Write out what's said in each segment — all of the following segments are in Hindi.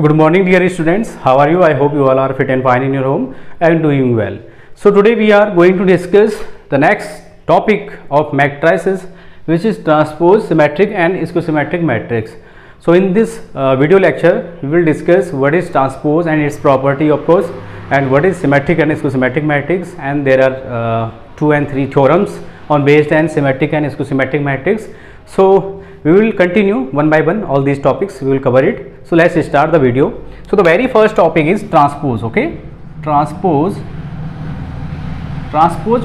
Good morning, dear students. How are you? I hope you all are fit and fine in your home and doing well. So today we are going to discuss the next topic of matrices, which is transpose, symmetric and schizomorphic matrix. So in this video lecture, we will discuss what is transpose and its property, of course, and what is symmetric and schizomorphic matrix, and there are 2 and 3 theorems on based on symmetric and schizomorphic matrix. So we will continue one by one all these topics, we will cover it. So let's start the video. So the very first topic is transpose. Okay, transpose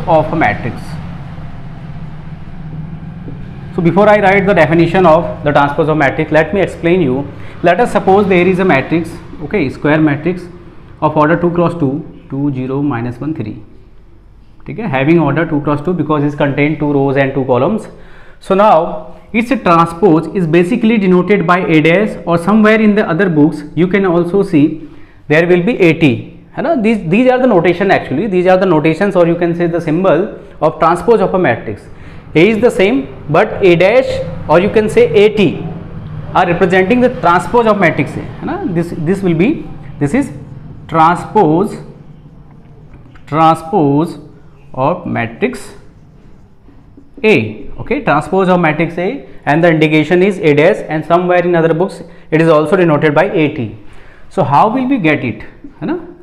of a matrix. So before I write the definition of the transpose of matrix, let me explain you. Let us suppose there is a matrix, okay, square matrix of order 2 cross 2, 2 0 minus 1 3. Okay, having order 2 cross 2 because it contains 2 rows and 2 columns. So now its transpose is basically denoted by a dash, or somewhere in the other books you can also see there will be AT. These are the notation, actually these are the notations, or you can say the symbol of transpose of a matrix. A is the same, but a dash or you can say AT are representing the transpose of matrix A. This is transpose of matrix A. Okay, transpose of matrix A, and the indication is A dash, and somewhere in other books it is also denoted by AT. So how will we get it?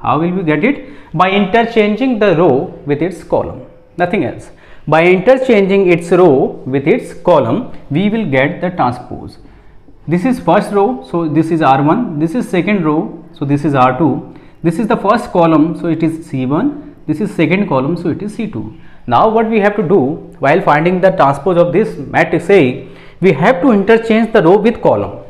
How will we get it? By interchanging the row with its column, nothing else. By interchanging its row with its column, we will get the transpose. This is first row, so this is R1. This is second row, so this is R2. This is the first column, so it is C1. This is second column, so it is C2. Now what we have to do while finding the transpose of this matrix A, we have to interchange the row with column.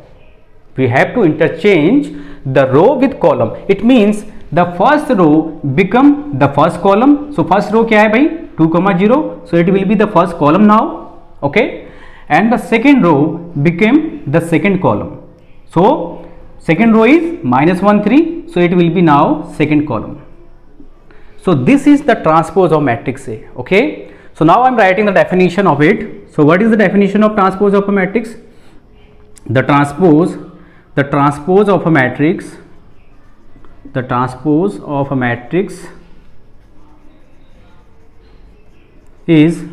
We have to interchange the row with column. It means the first row become the first column. So first row क्या है भाई? 2, 0. So it will be the first column now. Okay. And the second row became the second column. So second row is -1 3. So it will be now second column. So this is the transpose of matrix A. Okay. So now I am writing the definition of it. So what is the definition of transpose of a matrix? The transpose of a matrix. The transpose of a matrix is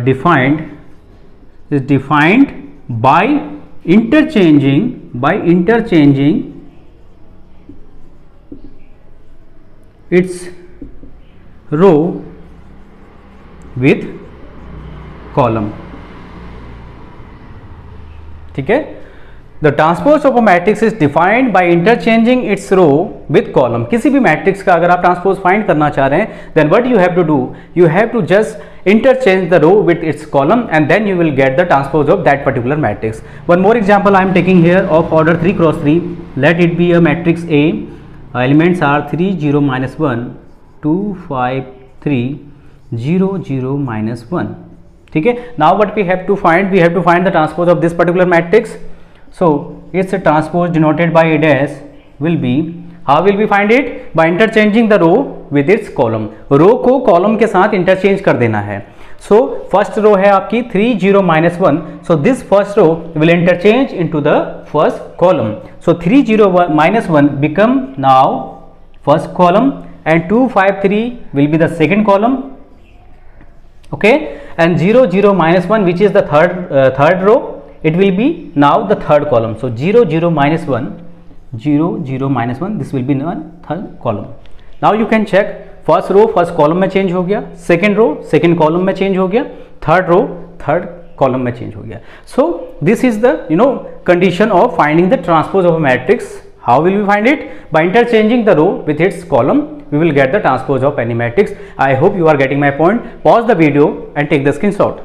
defined by interchanging its row with column. ठीक है, the transpose of a matrix is defined by interchanging its row with column. किसी भी मैट्रिक्स का अगर आप ट्रांसपोज फाइंड करना चाह रहे हैं, then what you have to do, you have to just interchange the row with its column, and then you will get the transpose of that particular matrix. One more example I am taking here of order 3 cross 3. Let it be a matrix A. Elements are 3 0 minus 1, 2 5 3, 0 0 minus 1. ठीक है. Now what we have to find? We have to find the transpose of this particular matrix. So its transpose denoted by a dash will be, how will we find it? By interchanging the row with its column. रो को कॉलम के साथ इंटरचेंज कर देना है. So first row है आपकी 3 0 minus 1. So this first row will interchange into the first column. So 3 0 minus 1 become now first column, and 2 5 3 will be the second column. Okay, and 0 0 minus 1, which is the third row, it will be now the third column. So 0 0 minus 1, 0 0 minus 1, this will be the third column. Now you can check, first row first column में चेंज हो गया, सेकेंड रो सेकेंड कॉलम में चेंज हो गया, थर्ड रो थर्ड कॉलम में चेंज हो गया. So this is the condition of finding the transpose of a matrix. How will we find it? By interchanging the row with its column we will get the transpose of any matrix. I hope you are getting my point. Pause the video and take the screenshot.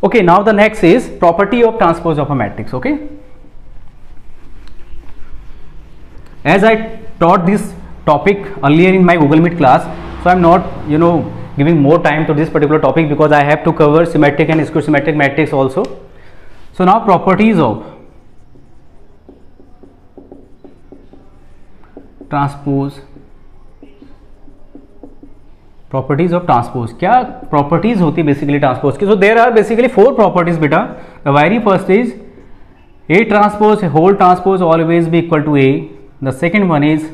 Okay, now the next is property of transpose of a matrix. Okay, as I taught this topic earlier in my Google Meet class, so I am not giving more time to this particular topic because I have to cover symmetric and schizomorphic matrix also. So now properties of transpose properties of transpose. क्या प्रॉपर्टीज होती है बेसिकली ट्रांसपोज की? So there are basically 4 properties बेटा The very first is A transpose whole transpose always be equal to A. The second one is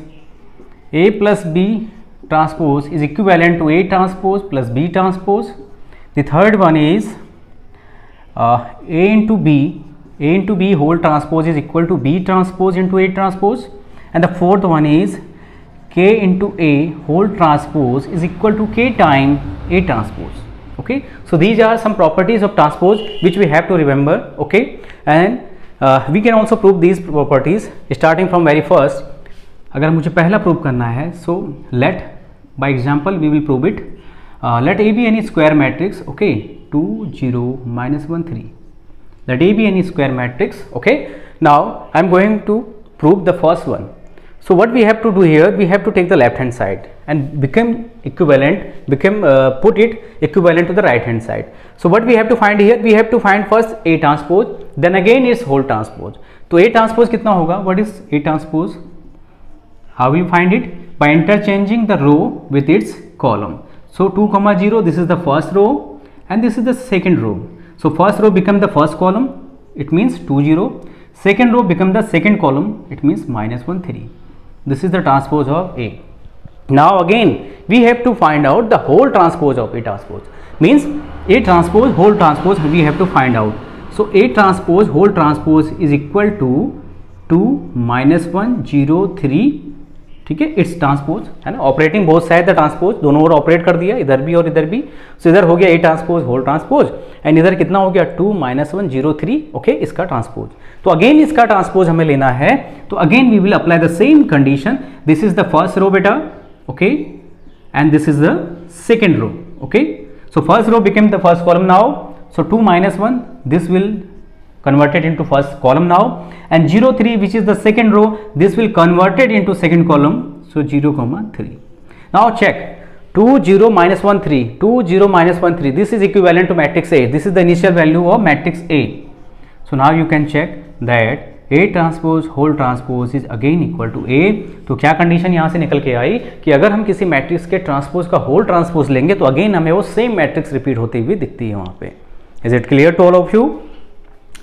A plus B transpose is equivalent to A transpose plus B transpose. The third one is A into B whole transpose is equal to B transpose into A transpose. And the fourth one is K into A whole transpose is equal to K time A transpose. Okay, so these are some properties of transpose which we have to remember. Okay, and we can also prove these properties starting from very first. अगर मुझे पहला प्रूव करना है, so let by example we will prove it. Let A be any square matrix. Okay, 2 0 minus 1 3. Let A be any square matrix. Okay, now I am going to prove the first one. So what we have to do here, we have to take the left hand side and put it equivalent to the right hand side. So what we have to find here, we have to find first A transpose, then again its whole transpose. तो A transpose कितना होगा? What is A transpose? How will you find it? By interchanging the row with its column. So 2 0, this is the first row and this is the second row. So first row become the first column, it means 2 0. Second row become the second column, it means minus 1 3. This is the transpose of A. Now again we have to find out the whole transpose of A transpose. Means A transpose whole transpose we have to find out. So A transpose whole transpose is equal to 2 minus 1 0 3. ठीक है, इट्स ट्रांसपोज है ना. Operating both side the transpose, दोनों ओर ऑपरेट कर दिया, इधर भी और इधर भी. सो इधर हो गया A transpose whole transpose and इधर कितना हो गया 2 minus 1 0 3. ओके, इसका ट्रांसपोज. तो अगेन इसका ट्रांसपोज हमें लेना है. तो again we will apply the same condition. This is the first row बेटा. Okay, and this is the second row. Okay, so first row became the first column now. So 2 minus 1 this will converted into first column now, and 0 3 which is the second row, this will converted into second column. So 0 3. Now check 2 0 minus 1 3, 2 0 minus 1 3, this is equivalent to matrix A. This is the initial value of matrix A. So now you can check that A transpose whole transpose is again equal to A. तो क्या कंडीशन यहाँ से निकल के आई कि अगर हम किसी मैट्रिक्स के ट्रांसपोज का होल ट्रांसपोज लेंगे तो अगेन हमें वो सेम मैट्रिक्स रिपीट होती हुई दिखती है वहाँ पे. Is it clear to all of you?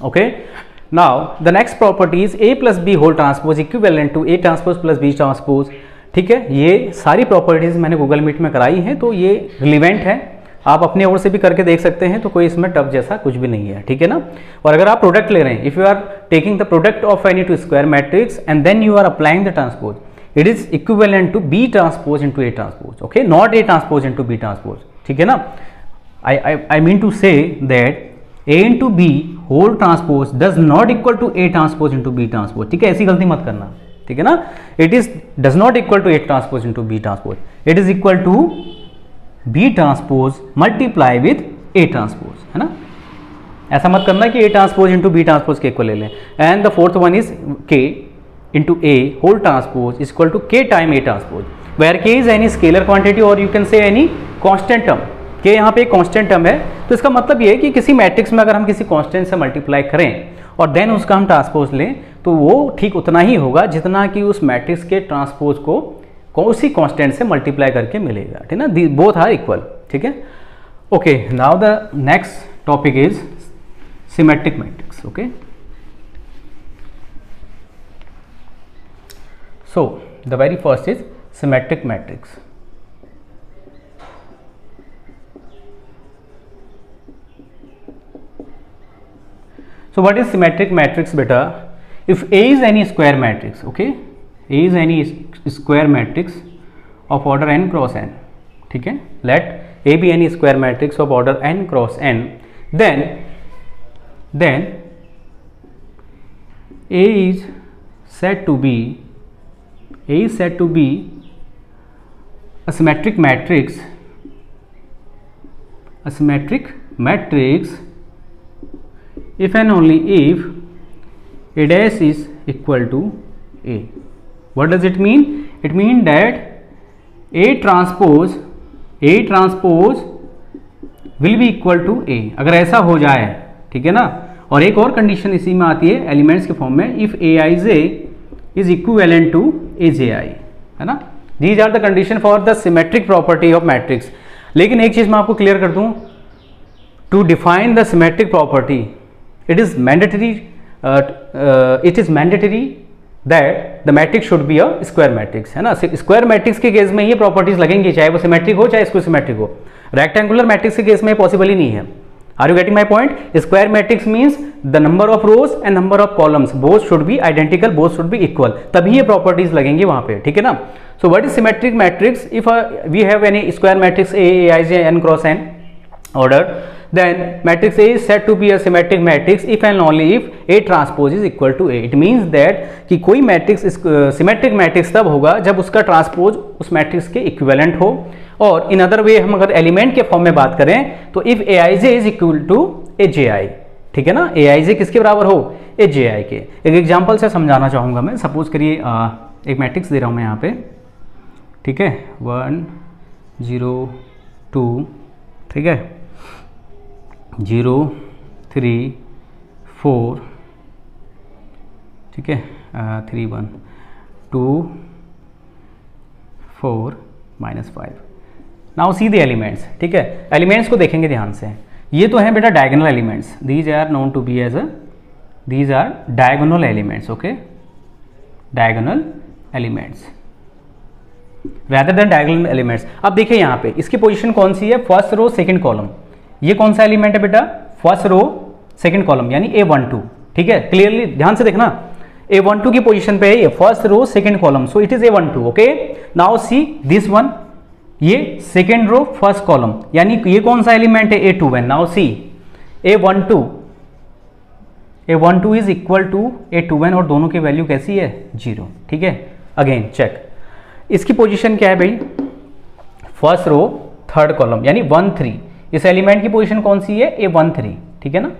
Okay, now the next property is A plus B whole transpose equivalent to A transpose plus B transpose. ठीक है, ये सारी प्रॉपर्टीज मैंने गूगल मीट में कराई हैं, तो ये रिलीवेंट है. आप अपने ओर से भी करके देख सकते हैं, तो कोई इसमें टफ जैसा कुछ भी नहीं है. ठीक है ना. और अगर आप प्रोडक्ट ले रहे हैं, if you are taking the product of any two square matrix and then you are applying the transpose, it is equivalent to B transpose into A transpose. Okay, not A transpose into B transpose. ठीक है ना. I mean to say that A into B whole transpose does not equal to A transpose into B transpose. ठीक है, ऐसी गलती मत करना. ठीक है ना. It is does not equal to A transpose into B transpose. It is equal to B transpose multiply with A transpose. है ना. ऐसा मत करना कि A transpose into B transpose के इक्वल ले लें. And the fourth one is K into A whole transpose is equal to K time A transpose, where K is any scalar quantity or you can say any constant term. कि यहाँ पे एक कांस्टेंट टर्म है, तो इसका मतलब ये है कि किसी मैट्रिक्स में अगर हम किसी कांस्टेंट से मल्टीप्लाई करें और देन उसका हम ट्रांसपोज लें तो वो ठीक उतना ही होगा जितना कि उस मैट्रिक्स के ट्रांसपोज को उसी कांस्टेंट से मल्टीप्लाई करके मिलेगा. ठीक है ना. Both are equal. ठीक है. Okay, now the next topic is symmetric matrix. Okay, so the very first is symmetric matrix. So what is symmetric matrix beta? If A is any square matrix, okay, A is any square matrix of order n cross n, ठीक है, let A be any square matrix of order n cross n, then A is said to be a symmetric matrix if and only if A dash is equal to A. What does it mean? It means that A transpose will be equal to A. अगर ऐसा हो जाए, ठीक है ना. और एक और कंडीशन इसी में आती है एलिमेंट्स के फॉर्म में, if Aij is equivalent to Aj, है ना. These are the condition for the symmetric property of matrix. लेकिन एक चीज मैं आपको क्लियर कर दूं, to define the symmetric property it is mandatory that the matrix should be a square matrix, है ना। स्क्वायर मैट्रिक्स के केस में ये प्रॉपर्टीज लगेंगी, चाहे वो सिमेट्रिक हो चाहे इसको सिमेट्रिक हो। रेक्टेंगुलर मैट्रिक्स के केस में पॉसिबल ही नहीं है। Are you getting my point? Square matrix means the number of rows and number of columns both should be identical, both should be equal, तभी ये प्रॉपर्टीज लगेंगी वहां पे, ठीक है ना। So what is symmetric matrix? If we have any square matrix A, Aij, n cross n ordered, then matrix A is said to be a symmetric matrix if and only if A transpose is equal to A. It means that कि कोई मैट्रिक्स सिमेट्रिक मैट्रिक्स तब होगा जब उसका ट्रांसपोज उस मैट्रिक्स के इक्विवेलेंट हो। और इन अदर वे हम अगर एलिमेंट के फॉर्म में बात करें तो if Aij is equal to Aj, ठीक है ना। Aij किसके बराबर हो? Aj के। एक एग्जांपल से समझाना चाहूंगा मैं। सपोज करिए एक मैट्रिक्स दे रहा हूं मैं यहाँ पे, ठीक है, 1 0 2, ठीक है, 0 3 4, ठीक है, 3 1 2 4 -5। नाउ सी द एलिमेंट्स, ठीक है। एलिमेंट्स को देखेंगे ध्यान से। ये तो हैं बेटा diagonal elements, these are known to be as these are diagonal elements, okay, diagonal elements rather than diagonal elements. अब देखिए यहाँ पे इसकी पोजीशन कौन सी है? First row second column. ये कौन सा एलिमेंट है बेटा? फर्स्ट रो सेकंड कॉलम यानी A12, ठीक है। क्लियरली ध्यान से देखना, A12 की पोजीशन पे है ये, first row second column, so it is A12, okay. Now see this one, ये सेकंड रो फर्स्ट कॉलम यानी ये कौन सा एलिमेंट है? A21। Now see A12 is equal to A21 और दोनों की वैल्यू कैसी है? 0, ठीक है। अगेन चेक, इसकी पोजीशन क्या है भाई? फर्स्ट रो थर्ड कॉलम यानी 1 3। इस एलिमेंट की पोजीशन कौन सी है? A13, ठीक है ना।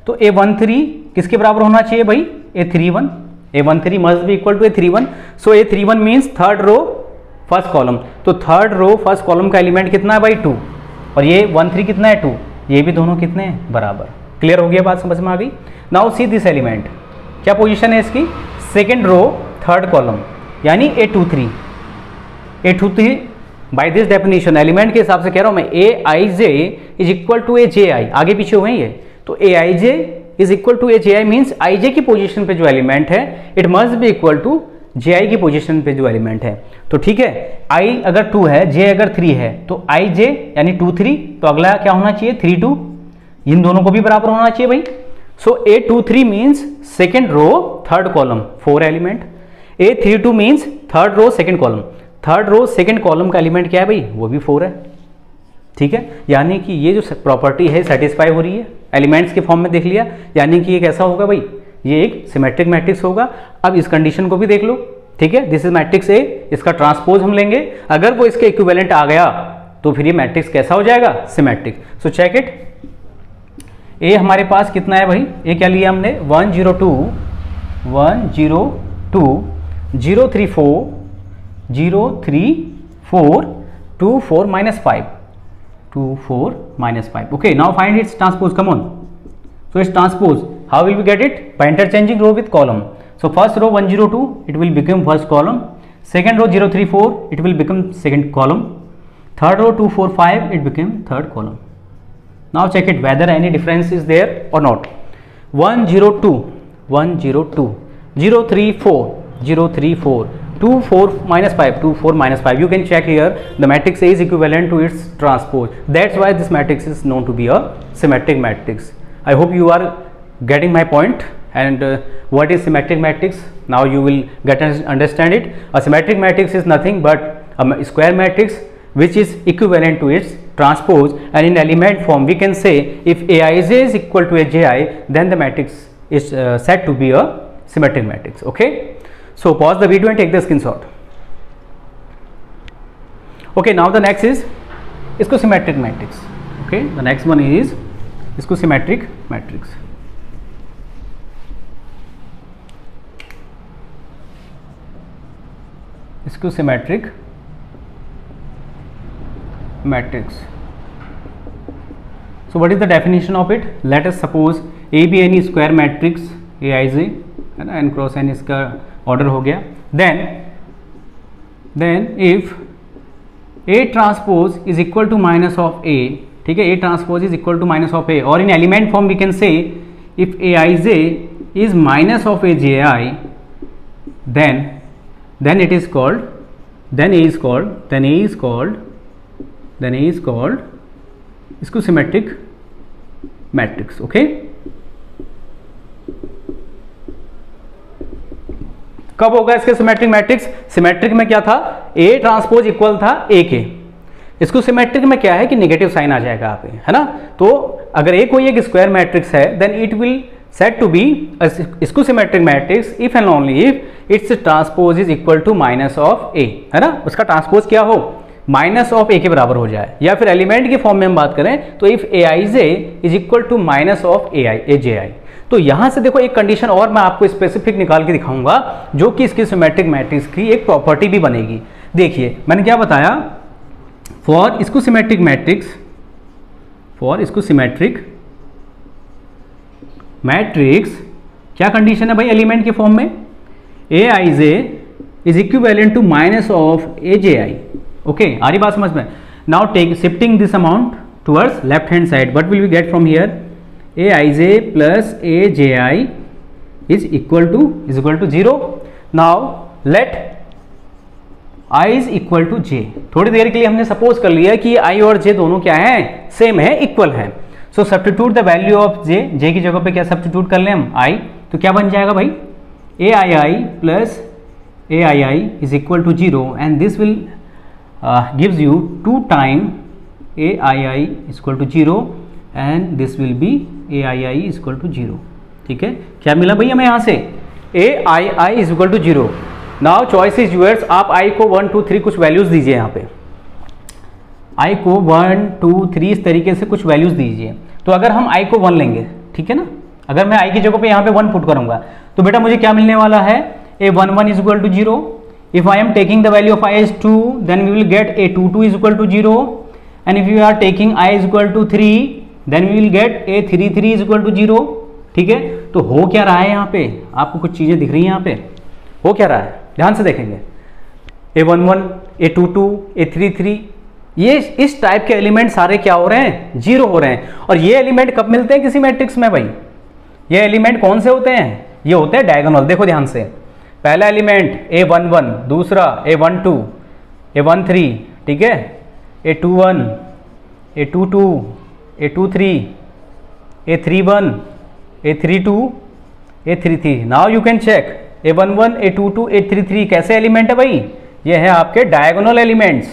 तो A13 किसके बराबर होना चाहिए भाई? A31। A13 must be equal to A31। So A31 means third row first column. तो थर्ड रो फर्स्ट कॉलम का एलिमेंट कितना है भाई? 2, और ये 1 3 कितना है? 2। ये भी दोनों कितने हैं? बराबर। क्लियर हो गया बात, समझ में आ गई। नाउ सी दिस एलिमेंट, क्या पोजीशन है इसकी? सेकेंड रो थर्ड कॉलम यानी A23। By this definition element के हिसाब से कह रहा हूं मैं, Aij is equal to Ji। आगे पीछे हुए ये, तो Aij is equal to Ji means Ij की पोजीशन पे जो एलिमेंट है it must be equal to Ji की पोजीशन पे जो एलिमेंट है। तो ठीक है, I अगर 2 है, J अगर 3 है, तो Ij यानी 2 3, तो अगला क्या होना चाहिए? 3 2। इन दोनों को भी बराबर होना चाहिए भाई। So A23 means second row third column 4 element, A32 means third row second column, third row second column का एलिमेंट क्या है भाई? वो भी 4 है, ठीक है। यानी कि ये जो प्रॉपर्टी है सेटिस्फाई हो रही है, एलिमेंट्स के फॉर्म में देख लिया, यानी कि ये कैसा होगा भाई? ये एक सिमेट्रिक मैट्रिक्स होगा। अब इस कंडीशन को भी देख लो, ठीक है। दिस इज मैट्रिक्स ए, इसका ट्रांसपोज हम लेंगे, अगर वो इसके इक्विवेलेंट आ गया तो फिर ये मैट्रिक्स कैसा हो जाएगा? Symmetric. So check it. A हमारे पास कितना है भाई? ए क्या लिया हमने? 1 0 2 1 0 2 0 3 4 0 3 4 2 4 -5 2 4 -5। Okay, now find its transpose. Come on. So its transpose, how will we get it? By interchanging row with column. So first row 1 0 2, it will become first column. Second row 0 3 4, it will become second column. Third row 2 4 5, it became third column. Now check it whether any difference is there or not. 1 0 2 1 0 2 0 3 4 0 3 4 2 4 -5 2 4 -5. You can check here the matrix A is equivalent to its transpose. That's why this matrix is known to be a symmetric matrix. I hope you are getting my point. And what is symmetric matrix? Now you will get understand it. A symmetric matrix is nothing but a square matrix which is equivalent to its transpose, and in element form we can say if Aij is equal to Ji, then the matrix is said to be a symmetric matrix. Okay, so pause the video and take the screenshot. Okay, now the next is इसको symmetric matrix. Okay, the next one is इसको symmetric matrix. इसको symmetric matrix. So what is the definition of it? Let us suppose A be any square matrix Aij, है ना, n cross n इसका ऑर्डर हो गया. Then if A transpose is equal to minus of A, ठीक है, A transpose is equal to minus of A, और in element form we can say if aij is minus of aji, then it is called, then A is called इसको सिमेट्रिक मैट्रिक्स. ओके, कब होगा इसके सिमेट्रिक मैट्रिक्स? सिमेट्रिक में क्या था, A ट्रांसपोज इक्वल था A के. इसको सिमेट्रिक में क्या है कि नेगेटिव साइन आ जाएगा यहाँ पे, है ना. तो अगर A कोई एक स्क्वायर मैट्रिक्स है, then it will set to be skew symmetric matrix if and only if its transpose is equal to minus of A, है ना. उसका ट्रांसपोज क्या हो, माइनस ऑफ A के बराबर हो जाए. या फिर एलिमेंट की फॉर्म में हम बात करें तो if aij is equal to minus of aji. तो यहां से देखो एक कंडीशन और मैं आपको स्पेसिफिक निकाल के दिखाऊंगा जो कि इसकी सिमेट्रिक मैट्रिक्स की एक प्रॉपर्टी भी बनेगी. देखिए मैंने क्या बताया, for skew symmetric matrix, for skew symmetric matrix क्या कंडीशन है भाई, एलिमेंट के फॉर्म में aij is equivalent to minus of aji. Okay, आ रही बात समझ में. Now take shifting this amount towards left hand side, what will we get from here, aij plus aji is equal to 0. Now let i is equal to j. थोड़ी देर के लिए हमने सपोज कर लिया कि i और j दोनों क्या है, सेम है, इक्वल है. So substitute the value of j की जगह पे क्या सब्स्टिट्यूट कर लें हम, i. तो क्या बन जाएगा भाई, aii plus aii is equal to 0 and this will gives you 2 time aii is equal to 0 and this will be aii is equal to 0. ठीक है, क्या मिला भाई हमें यहाँ से, aii is equal to 0. now choice is yours. आप i को 1 2 3 कुछ वैल्यूज दीजिए यहाँ पे, i को 1 2 3 इस तरीके से कुछ वैल्यूज दीजिए. तो अगर हम i को 1 लेंगे, ठीक है ना, अगर मैं i की जगह पे यहाँ पे 1 पुट करूंगा तो बेटा मुझे क्या मिलने वाला है, a11 is equal to 0. If I am taking the value of I as 2, then we will get a22 is equal to 0. And if you are taking I is equal to 3, then we will get a33 is equal to 0. ठीक है, तो हो क्या रहा है यहाँ पे, आपको कुछ चीजें दिख रही हैं यहाँ पे, हो क्या रहा है, ध्यान से देखेंगे. a11, a22, a33, ये इस टाइप के एलिमेंट सारे क्या हो रहे हैं, 0 हो रहे हैं. और ये एलिमेंट कब मिलते हैं किसी मैट्रिक्स में भाई, ये एलिमेंट कौन से होते हैं, ये होते हैं डायगोनल. देखो ध्यान से, पहला एलिमेंट a11, दूसरा a12, a13, ठीक है, a21, a22, a23, a31, a32, a33. Now you can check a11, a22, a33 कैसे एलिमेंट है भाई, ये है आपके डायगोनल एलिमेंट्स.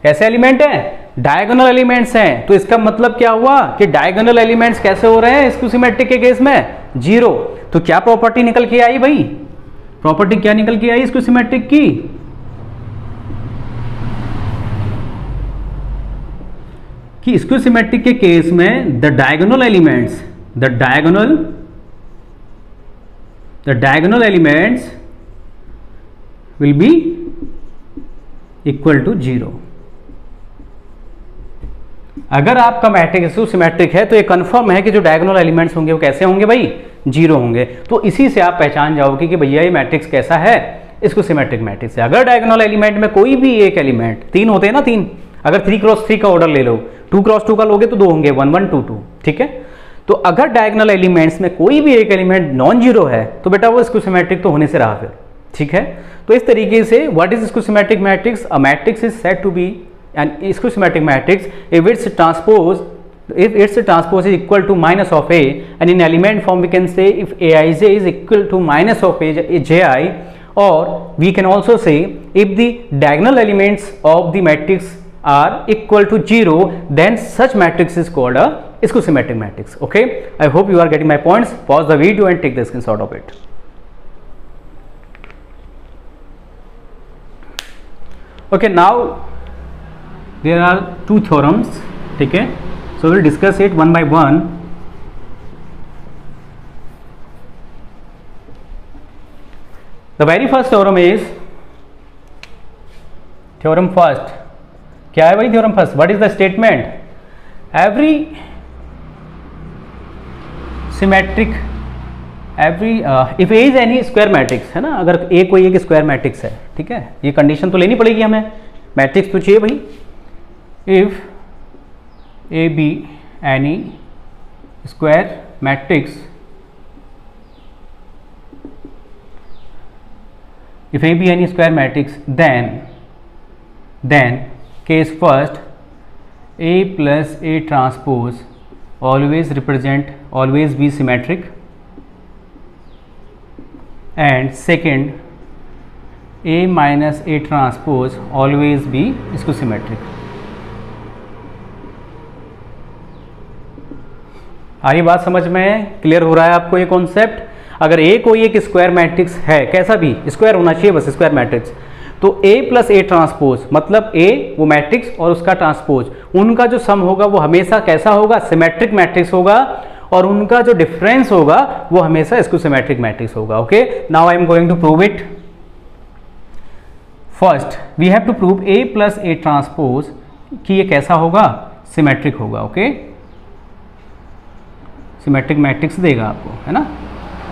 कैसे एलिमेंट है, डायगोनल एलिमेंट्स हैं. तो इसका मतलब क्या हुआ कि डायगोनल एलिमेंट्स कैसे हो रहे हैं इसको सिमेट्रिक के केस में, 0. तो क्या प्रॉपर्टी निकल के आई भाई, प्रॉपर्टी क्या निकल के आई इसको सिमेट्रिक की, कि इसको सिमेट्रिक के केस में the diagonal elements, the diagonal elements will be equal to 0. अगर आपका मैट्रिक्स सिमेट्रिक है तो ये कंफर्म है कि जो डायगोनल एलिमेंट्स होंगे वो कैसे होंगे भाई, 0 होंगे. तो इसी से आप पहचान जाओगे कि भैया ये मैट्रिक्स कैसा है, इसको सिमेट्रिक मैट्रिक्स है. अगर डायगोनल एलिमेंट में कोई भी एक एलिमेंट, 3 होते हैं ना, 3, अगर 3x3 का ऑर्डर ले लो, 2x2 का लोगे तो 2 होंगे, 1 1 2 2, ठीक है. तो अगर डायगोनल एलिमेंट्स में कोई भी एक एलिमेंट नॉन जीरो है तो बेटा वो इसको सिमेट्रिक तो होने से रहा फिर, ठीक है. तो इस तरीके से व्हाट इज इसको symmetric matrix, a matrix is said to be an symmetric matrix if its transpose is equal to minus of A, and in element form we can say if Aij is equal to minus of Ji, or we can also say if the diagonal elements of the matrix are equal to 0, then such matrix is called a symmetric matrix. Okay, I hope you are getting my points. Pause the video and take the screenshot of it. Okay, now there are two theorems, ठीक है, so we'll discuss it one by one. The very first theorem is theorem first. क्या है भाई theorem first? What is the statement? Every symmetric, if A is any square matrix, है ना, अगर A कोई एक स्क्वायर मैट्रिक्स है, ठीक है, ये कंडीशन तो लेनी पड़ेगी हमें, मैट्रिक्स तो चाहिए भाई. If A be any square matrix, if A be any square matrix, then case first A plus A transpose always be symmetric, and second A minus A transpose always be इसको symmetric. आ रही बात समझ में? क्लियर हो रहा है आपको ये कॉन्सेप्ट? अगर A कोई एक स्क्वायर मैट्रिक्स है, कैसा भी स्क्वायर होना चाहिए बस, स्क्वायर मैट्रिक्स, तो A प्लस A ट्रांसपोज मतलब A वो मैट्रिक्स और उसका ट्रांसपोज, उनका जो सम होगा वो हमेशा कैसा होगा? सिमेट्रिक मैट्रिक्स होगा, और उनका जो डिफरेंस होगा वो हमेशा इसको सिमेट्रिक मैट्रिक्स होगा. Okay, now I am going to prove it. First we have to prove A plus A transpose कि ये कैसा होगा? सिमेट्रिक होगा. ओके, सिमेट्रिक मैट्रिक्स देगा आपको, है ना.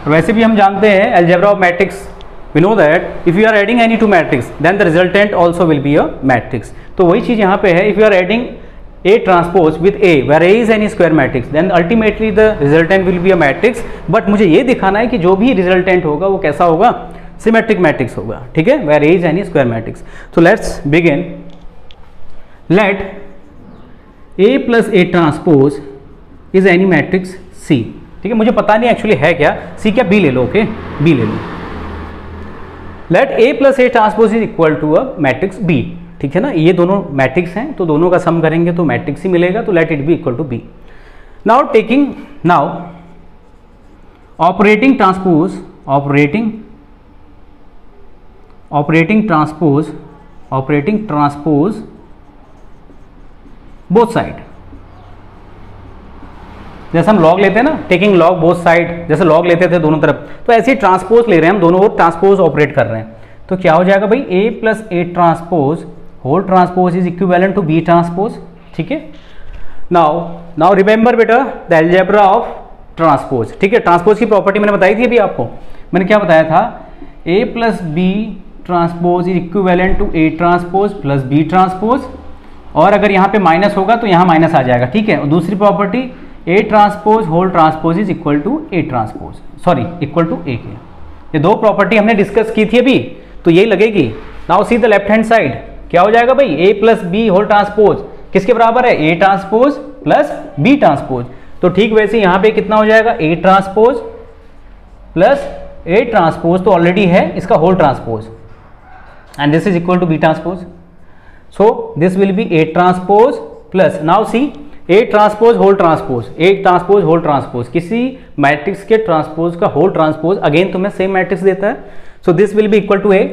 वैसे भी हम जानते हैं algebra of matrix, we know that if you are adding any two matrix then the resultant also will be a matrix. तो वही चीज यहाँ पे है, if you are adding A transpose with A where A is any square matrix then ultimately the resultant will be a matrix. But मुझे ये दिखाना है कि जो भी रिजल्टेंट होगा वो कैसा होगा? सिमेट्रिक मैट्रिक्स होगा. ठीक है, where A is any square matrix. तो let's begin. Let A plus A transpose is any matrix C. ठीक है, मुझे पता नहीं एक्चुअली है क्या, C क्या B ले लो. ओके, B ले लो. Let A plus A transpose is equal to a matrix B. ठीक है ना, ये दोनों मैट्रिक्स हैं तो दोनों का सम करेंगे तो मैट्रिक्स ही मिलेगा. तो let it be equal to B. Now taking operating transpose both side. जैसे हम लॉग लेते हैं ना, टेकिंग लॉग बोथ साइड, जैसे लॉग लेते थे दोनों तरफ, तो ऐसे ही ट्रांसपोज ले रहे हैं हम, दोनों ट्रांसपोज ऑपरेट कर रहे हैं. तो क्या हो जाएगा भाई? A plus A transpose whole transpose is equivalent to B transpose. ठीक है, नाउ रिमेंबर बेटा द अलजेब्रा ऑफ ट्रांसपोज. ठीक है, ट्रांसपोज की प्रॉपर्टी मैंने बताई थी अभी आपको. मैंने क्या बताया था? A plus B transpose is equivalent to A transpose plus B transpose, और अगर यहाँ पे माइनस होगा तो यहाँ माइनस आ जाएगा. ठीक है, और दूसरी property A transpose whole transpose is equal to A transpose, sorry equal to A के. ये दो प्रॉपर्टी हमने डिस्कस की थी अभी, तो यही लगेगी. Now see the left hand side, क्या हो जाएगा भाई? A plus B whole transpose किसके बराबर है? A transpose plus B transpose. तो ठीक वैसे यहाँ पे कितना हो जाएगा? A transpose plus A transpose तो ऑलरेडी है इसका whole transpose, and this is equal to B transpose. So this will be A transpose plus, now see A transpose whole transpose, A transpose whole transpose, किसी मैट्रिक्स के ट्रांसपोज का होल ट्रांसपोज अगेन तुम्हें सेम मैट्रिक्स देता है. So this will be equal to A.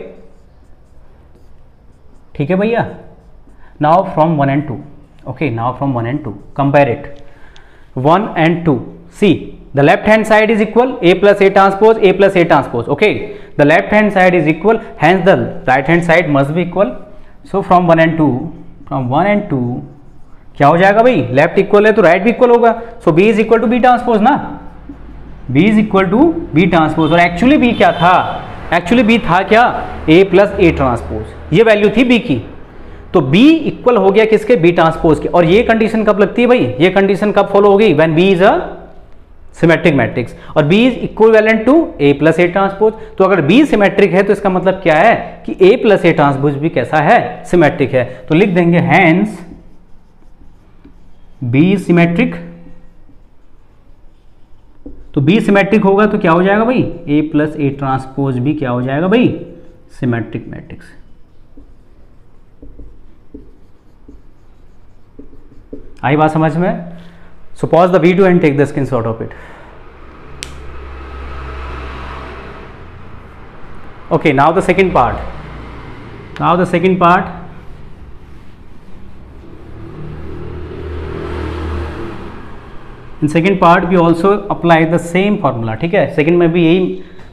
ठीक है भैया. Now from 1 and 2, okay, now from 1 and 2 compare it. 1 and 2, see the left hand side is equal A plus A transpose, A plus A transpose. Okay, the left hand side is equal, hence the right hand side must be equal. So from 1 and 2 क्या हो जाएगा भाई? लेफ्ट इक्वल है तो राइट भी इक्वल होगा. So B is equal to B transpose ना, B is equal to B transpose. और एक्चुअली B क्या था? एक्चुअली B था क्या? A प्लस A ट्रांसपोज, ये वैल्यू थी B की. तो B इक्वल हो गया किसके? B ट्रांसपोज के. और ये कंडीशन कब लगती है भाई? ये कंडीशन कब फॉलो होगी? When B is a symmetric matrix, और B is equivalent to A plus A transpose. तो अगर B सिमेट्रिक है तो इसका मतलब क्या है कि A प्लस A ट्रांसपोज भी कैसा है? सिमेट्रिक है. तो लिख देंगे हैंस B सिमेट्रिक. तो B सिमेट्रिक होगा तो क्या हो जाएगा भाई? A प्लस A ट्रांसपोज भी क्या हो जाएगा भाई? Symmetric matrix. आई बात समझ में? So pause the video and take the screenshot of it. Okay, now the second part. In second part we also apply the same formula. ठीक है, सेकंड में भी यही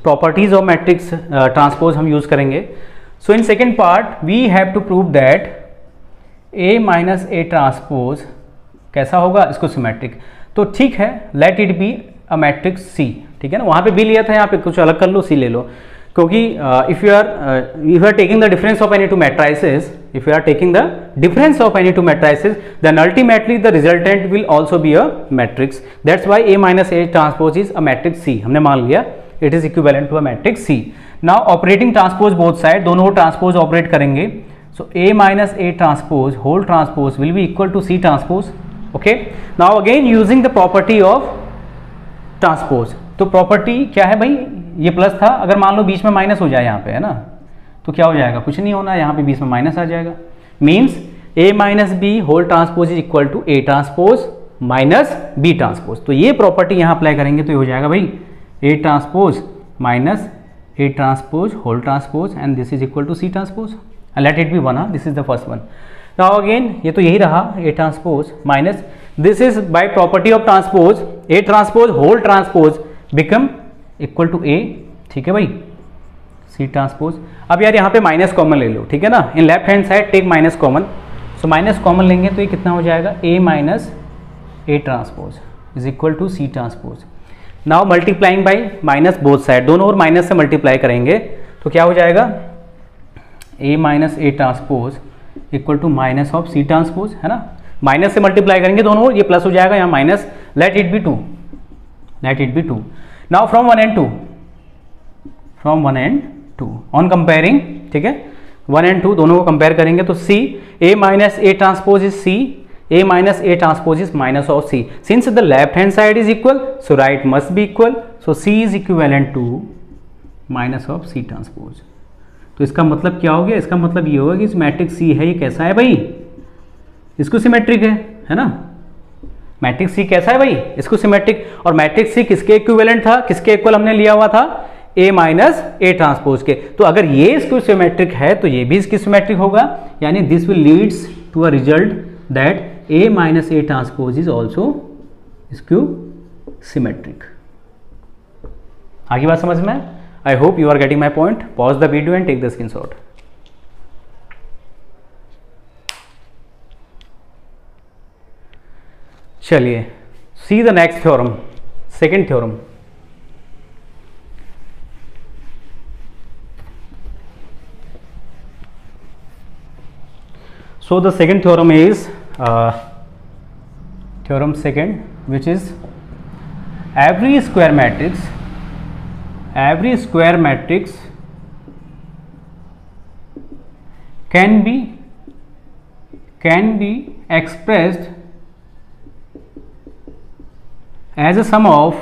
प्रॉपर्टीज ऑफ मैट्रिक्स ट्रांसपोज हम यूज करेंगे. So in second part we have to prove that A minus A transpose कैसा होगा? Skew symmetric. तो ठीक है, let it be a matrix C. ठीक है ना, वहां पे B लिया था, यहाँ पे कुछ अलग कर लो, C ले लो, क्योंकि if you are taking the difference of any two matrices if you are taking the difference of any two matrices, then ultimately the resultant will also be a matrix. That's why A minus A transpose is a matrix C. हमने मान लिया it is equivalent to a matrix C. Now operating transpose both side, दोनों को transpose operate करेंगे. So A minus A transpose whole transpose will be equal to C transpose. Okay. Now again using the property of transpose. तो प्रॉपर्टी क्या है भाई, ये प्लस था, अगर मान लो बीच में माइनस हो जाए यहाँ पे, है ना, तो क्या हो जाएगा, कुछ नहीं होना, यहाँ पे बीच में माइनस आ जाएगा. Means A minus B whole transpose is equal to A transpose minus B transpose. तो ये प्रॉपर्टी यहाँ अप्लाई करेंगे तो ये हो जाएगा भाई A transpose minus A transpose whole transpose and this is equal to C transpose. Let it be one. This is the first one. Now again ये तो यही रहा A transpose minus this is by property of transpose A transpose whole transpose become equal to A. ठीक है भाई, C ट्रांसपोज. अब यार यहाँ पे माइनस कॉमन ले लो, ठीक है ना, in left hand side take minus common. So minus common लेंगे तो ये कितना हो जाएगा, A minus A transpose is equal to C transpose. Now multiplying by minus both side, दोनों और माइनस से मल्टीप्लाई करेंगे तो क्या हो जाएगा, A minus A transpose equal to minus of C transpose, है ना. माइनस से मल्टीप्लाई करेंगे दोनों और, ये प्लस हो जाएगा, यहाँ minus, late it B 2. Late it B 2. Now from 1 and 2, from 1 and 2 on comparing, ठीक है, 1 and 2 दोनों को कंपेयर करेंगे तो C A minus A transpose is C, A minus A transpose is minus of C. Since the left hand side is equal so right must be equal. So C is equivalent to minus of C transpose. तो इसका मतलब क्या हो गया, इसका मतलब ये होगा कि इस मैट्रिक्स C है, ये कैसा है भाई, इसको सिमेट्रिक है ना. मैट्रिक्स C कैसा है भाई, इसको सिमेट्रिक. और मैट्रिक्स C किसके इक्विवेलेंट था, किसके इक्वल हमने लिया हुआ था, A माइनस A ट्रांसपोज के. तो अगर ये इसको सिमेट्रिक है तो ये भी इसकी सिमेट्रिक होगा, यानी this will leads to a result that A minus A transpose is also skew symmetric. आगे बात समझ में? I hope you are getting my point. Pause the video and take the screenshot. चलिए, see the next theorem, second theorem. So the second theorem is theorem second, which is every square matrix can be expressed as a sum of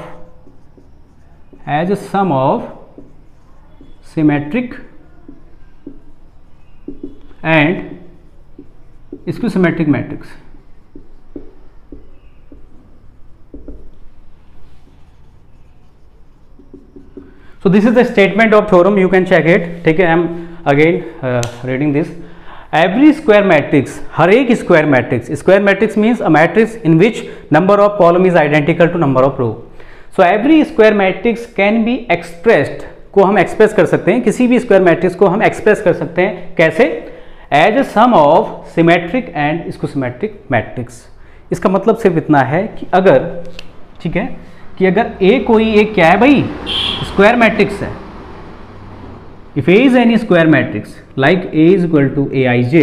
symmetric and square matrix. So this is the statement of theorem, you can check it. ठीक है, I am again reading this. Every square matrix, हर एक square matrix means a matrix in which number of column is identical to number of row. So every square matrix can be expressed, को हम एक्सप्रेस कर सकते हैं, किसी भी स्क्वायर मैट्रिक्स को हम एक्सप्रेस कर सकते हैं कैसे, as a sum of symmetric and skew symmetric matrix. इसका मतलब सिर्फ इतना है कि अगर, ठीक है, कि अगर A कोई एक क्या है भाई, स्क्वायर मैट्रिक्स है, if A is any square matrix like A is equal to Aij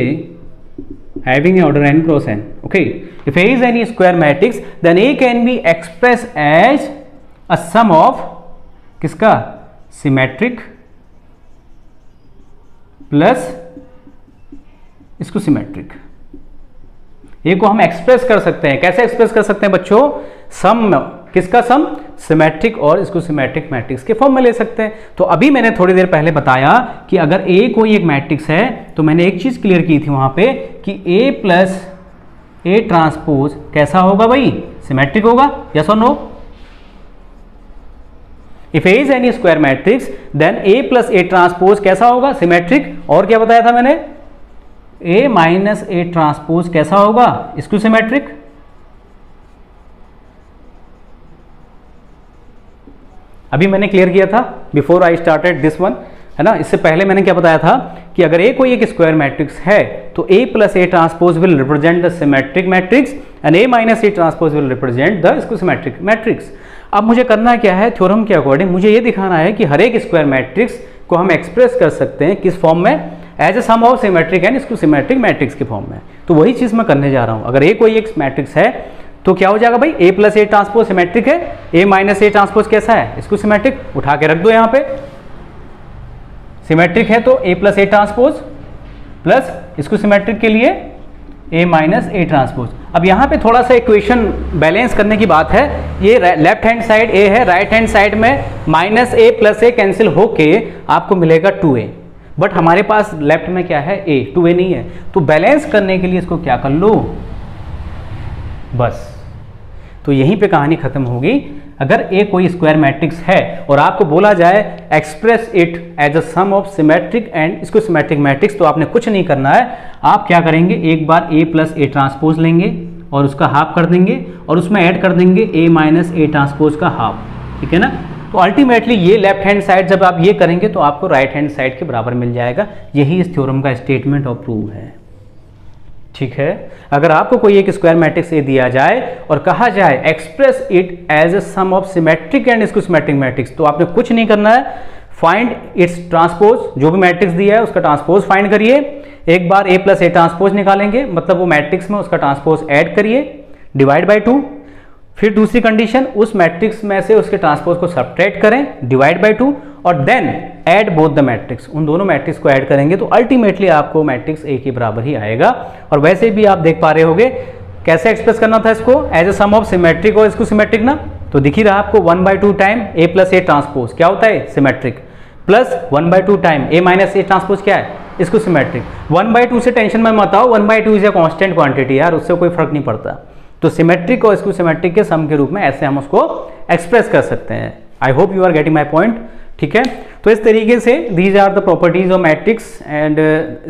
having order n cross n, okay, if A is any square matrix then A can be expressed as a sum of किसका, सिमेट्रिक प्लस इसको सिमेट्रिक. ए को हम एक्सप्रेस कर सकते हैं, कैसे एक्सप्रेस कर सकते हैं बच्चों, सम, किसका सम, सिमेट्रिक और इसको सिमेट्रिक मैट्रिक्स के फॉर्म में ले सकते हैं. तो अभी मैंने थोड़ी देर पहले बताया कि अगर ए कोई एक मैट्रिक्स है तो मैंने एक चीज क्लियर की थी वहां पे कि ए प्लस ए ट्रांसपोज कैसा होगा भाई, सिमेट्रिक होगा, यस और no. If A is any square matrix then A plus A transpose कैसा होगा, सिमेट्रिक. और क्या बताया था मैंने, ए माइनस ए ट्रांसपोज कैसा होगा, इसको सिमेट्रिक. अभी मैंने क्लियर किया था before I started this one, है ना. इससे पहले मैंने क्या बताया था कि अगर ए कोई एक स्क्वायर मैट्रिक्स है तो A plus A transpose will represent the symmetric matrix and A minus A transpose will represent the skew symmetric matrix. अब मुझे करना क्या है, थ्योरम के अकॉर्डिंग मुझे ये दिखाना है कि हर एक स्क्वायर मैट्रिक्स को हम एक्सप्रेस कर सकते हैं किस फॉर्म में, as a sum of symmetric and इसको सिमेट्रिक मैट्रिक्स के फॉर्म में। तो वही चीज़ मैं करने जा रहा हूँ। अगर ए कोई एक मैट्रिक्स है तो क्या हो जाएगा भाई, ए प्लस ए ट्रांसपोज सिमेट्रिक है, ए माइनस ए ट्रांसपोज कैसा है, इसको सिमेट्रिक उठा के रख दो यहाँ पे। सिमेट्रिक है तो A plus A transpose plus इसको सिमेट्रिक के लिए ए माइनस ए ट्रांसपोज। अब यहाँ पे थोड़ा सा इक्वेशन बैलेंस करने की बात है। ये लेफ्ट हैंड साइड ए है, राइट हैंड साइड में माइनस ए प्लस ए कैंसिल होके आपको मिलेगा 2a, बट हमारे पास लेफ्ट में क्या है a, 2a नहीं है। तो बैलेंस करने के लिए इसको क्या कर लो, बस। तो यहीं पे कहानी खत्म होगी। अगर ए कोई स्क्वायर मैट्रिक्स है और आपको बोला जाए express it as a sum of symmetric and इसको सिमेट्रिक मैट्रिक्स, तो आपने कुछ नहीं करना है। आप क्या करेंगे, एक बार ए प्लस ए ट्रांसपोज लेंगे और उसका हाफ कर देंगे और उसमें ऐड कर देंगे ए माइनस ए ट्रांसपोज का हाफ, ठीक है ना। तो अल्टीमेटली ये लेफ्ट हैंड साइड जब आप ये करेंगे तो आपको राइट हैंड साइड के बराबर मिल जाएगा। यही इस थ्योरम का स्टेटमेंट और प्रूव है, ठीक है। अगर आपको कोई एक स्क्वायर मैट्रिक्स ए दिया जाए और कहा जाए express it as a sum of symmetric and इसको सिमेट्रिक मैट्रिक्स, तो आपने कुछ नहीं करना है, फाइंड इट्स ट्रांसपोज, जो भी मैट्रिक्स दिया है उसका ट्रांसपोज फाइंड करिए। एक बार ए प्लस ए ट्रांसपोज निकालेंगे, मतलब वो मैट्रिक्स में उसका ट्रांसपोज ऐड करिए, डिवाइड बाय 2। फिर दूसरी कंडीशन, उस मैट्रिक्स में से उसके ट्रांसपोज को सब्ट्रैक्ट करें, डिवाइड बाय 2, और then add both the matrix. उन दोनों मैट्रिक्स को ऐड करेंगे तो अल्टीमेटली आपको मैट्रिक्स ए के बराबर ही आएगा। और वैसे भी आप देख पा रहे होंगे कैसे एक्सप्रेस करना था इसको, as a sum of symmetric और इसको सिमेट्रिक ना, तो दिख ही रहा आपको 1/2 time A plus A transpose क्या होता है, symmetric, plus 1/2 time A minus A transpose क्या है, इसको सिमेट्रिक। 1/2 से टेंशन में मत आओ, 1/2 इज ए कांस्टेंट क्वांटिटी यार, उससे कोई फर्क नहीं पड़ता। तो सिमेट्रिक और इसको सिमेट्रिक के सम के रूप में ऐसे हम उसको एक्सप्रेस कर सकते हैं। I hope you are getting my point, ठीक है। तो इस तरीके से these are the properties of matrix and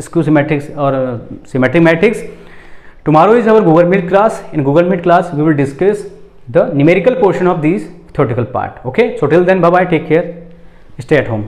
skew symmetrics और symmetric matrix. Tomorrow is our Google Meet class. In Google Meet class we will discuss the numerical portion of these theoretical part. Okay, so till then bye bye, take care, stay at home.